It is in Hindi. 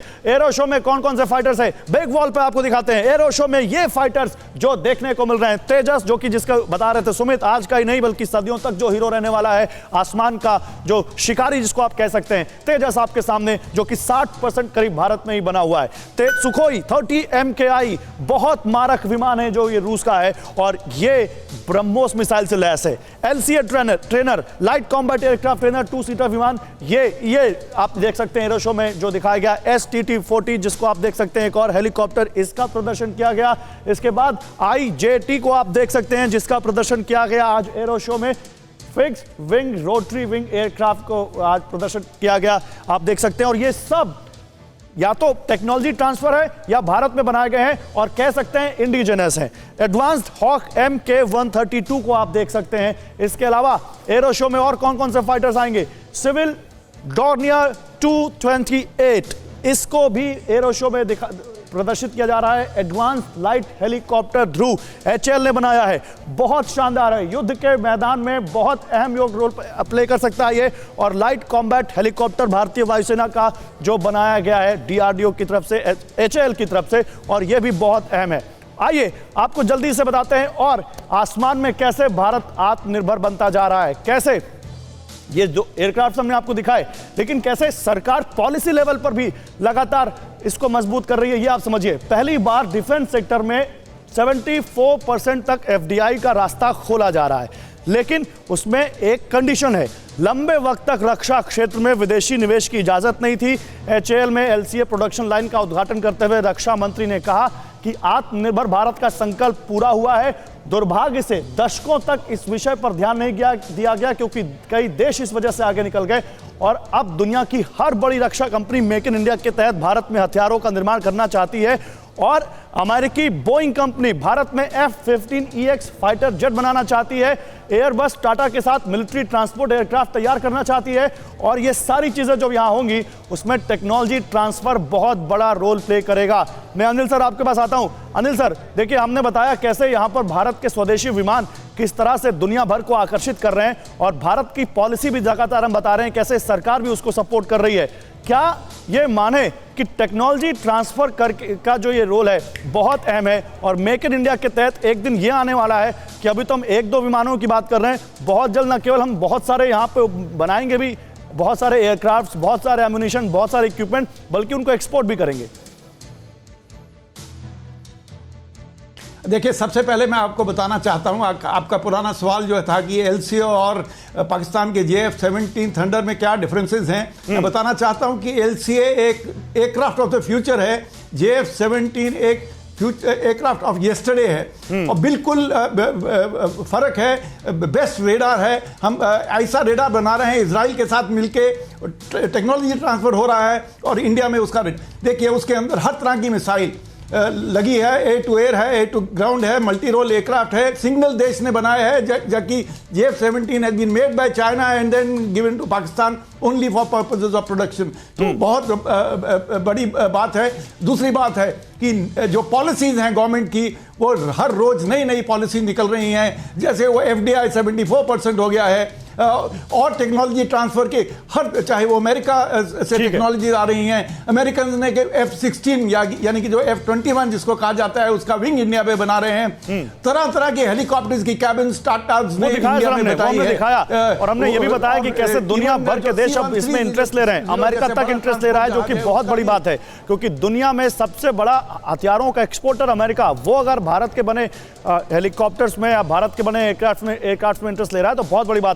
एरो शो में कौन कौन से फाइटर्स हैं बिग वॉल पे आपको दिखाते हैं। एरो शो में ये फाइटर्स जो देखने को मिल रहे हैं, तेजस जो कि जिसका बता रहे थे सुमित, आज का ही नहीं बल्कि सदियों तक जो हीरो रहने वाला है, आसमान का जो शिकारी जिसको आप कह सकते हैं, तेजस आपके सामने जो कि 60% करीब भारत में ही बना हुआ है। सुखोई 30 MKI बहुत मारक विमान है जो ये रूस का है और ये ब्रह्मोस मिसाइल से लैस है। LCA trainer light combat aircraft trainer 2 seater विमान, ये आप देख सकते हैं एरो शो में जो दिखाया गया। STT-40 जिसको आप देख सकते हैं, एक और हेलीकॉप्टर, इसका प्रदर्शन किया गया। इसके बाद IJT को आप देख सकते हैं जिसका प्रदर्शन किया गया आज एरो शो में। Fix wing rotary wing aircraft को आज प्रदर्शन किया गया, आप देख सकते हैं। और ये सब या तो टेक्नोलॉजी ट्रांसफर है या भारत में बनाए गए हैं और कह सकते हैं इंडिजिनस हैं। एडवांस्ड हॉक MK132 को आप देख सकते हैं। इसके अलावा एरो शो में और कौन कौन से फाइटर्स आएंगे, सिविल डॉर्नियर 228, इसको भी एरो शो में प्रदर्शित किया जा रहा है। एडवांस लाइट हेलीकॉप्टर ध्रुव HAL ने बनाया है, बहुत शानदार है, युद्ध के मैदान में बहुत अहम रोल प्ले कर सकता है ये। और लाइट कॉम्बैट हेलीकॉप्टर भारतीय वायुसेना का जो बनाया गया है DRDO की तरफ से, HAL की तरफ से, और ये भी बहुत अहम है। आइए आपको जल्दी से बताते हैं और आसमान में कैसे भारत आत्मनिर्भर बनता जा रहा है, कैसे ये जो एयरक्राफ्ट हमने आपको दिखाए, लेकिन कैसे सरकार पॉलिसी लेवल पर भी लगातार इसको मजबूत कर रही है। ये आप समझिए, पहली बार डिफेंस सेक्टर में 74% तक FDI का रास्ता खोला जा रहा है, लेकिन उसमें एक कंडीशन है, लंबे वक्त तक रक्षा क्षेत्र में विदेशी निवेश की इजाजत नहीं थी। HAL में LCA प्रोडक्शन लाइन का उद्घाटन करते हुए रक्षा मंत्री ने कहा कि आत्मनिर्भर भारत का संकल्प पूरा हुआ है। दुर्भाग्य से दशकों तक इस विषय पर ध्यान नहीं दिया गया क्योंकि कई देश इस वजह से आगे निकल गए और अब दुनिया की हर बड़ी रक्षा कंपनी मेक इन इंडिया के तहत भारत में हथियारों का निर्माण करना चाहती है। और अमेरिकी बोइंग कंपनी भारत में F-15EX फाइटर जेट बनाना चाहती है। एयरबस टाटा के साथ मिलिट्री ट्रांसपोर्ट एयरक्राफ्ट तैयार करना चाहती है। और ये सारी चीजें जो यहां होंगी उसमें टेक्नोलॉजी ट्रांसफर बहुत बड़ा रोल प्ले करेगा। मैं अनिल सर आपके पास आता हूं। अनिल सर, देखिए हमने बताया कैसे यहां पर भारत के स्वदेशी विमान किस तरह से दुनिया भर को आकर्षित कर रहे हैं और भारत की पॉलिसी भी लगातार हम बता रहे हैं कैसे सरकार भी उसको सपोर्ट कर रही है। क्या ये माने कि टेक्नोलॉजी ट्रांसफर करके का जो ये रोल है बहुत अहम है और मेक इन इंडिया के तहत एक दिन ये आने वाला है कि अभी तो हम 1-2 विमानों की बात कर रहे हैं, बहुत जल्द न केवल हम बहुत सारे यहाँ पे बनाएंगे भी, बहुत सारे एयरक्राफ्ट, बहुत सारे एम्युनिशन, बहुत सारे इक्विपमेंट, बल्कि उनको एक्सपोर्ट भी करेंगे। देखिए, सबसे पहले मैं आपको बताना चाहता हूं, आपका पुराना सवाल जो था कि LCA और पाकिस्तान के JF-17 थंडर में क्या डिफरेंसेस हैं। मैं बताना चाहता हूं कि LCA एक एयरक्राफ्ट ऑफ द फ्यूचर है, JF-17 एक एयरक्राफ्ट ऑफ येस्टरडे है और बिल्कुल फर्क है। बेस्ट रेडार है, हम ऐसा रेडार बना रहे हैं इजराइल के साथ मिलके, टेक्नोलॉजी ट्रांसफर हो रहा है और इंडिया में उसका देखिए उसके अंदर हर तरह की मिसाइल लगी है, एयर टू एयर है, एयर टू ग्राउंड है, मल्टी रोल एयरक्राफ्ट है, सिंगल देश ने बनाया है, जबकि JF-17 has been made by China and then given to Pakistan only for purposes of production. तो बहुत बड़ी बात है। दूसरी बात है कि जो पॉलिसीज हैं गवर्नमेंट की, वो हर रोज नई नई पॉलिसी निकल रही हैं, जैसे वो FDI 74% हो गया है और टेक्नोलॉजी ट्रांसफर के हर, चाहे वो अमेरिका से टेक्नोलॉजी आ रही हैं, अमेरिकन ने F-16 यानी कि जो F-21 जिसको कहा जाता है उसका विंग इंडिया पे बना रहे हैं। तरह तरह के हेलीकॉप्टर्स की कैबिन स्टार्टअप्स ने इंडिया में दिखाया और हमने ये भी बताया कि कैसे दुनिया भर के देश अब इसमें इंटरेस्ट ले रहे हैं। अमेरिका तक इंटरेस्ट ले रहा है, जो कि बहुत बड़ी बात है क्योंकि दुनिया में सबसे बड़ा हथियारों का एक्सपोर्टर अमेरिका, वो अगर भारत के बने हेलीकॉप्टर्स में या भारत के बने एयरक्राफ्ट में इंटरेस्ट ले रहा है तो बहुत बड़ी बात।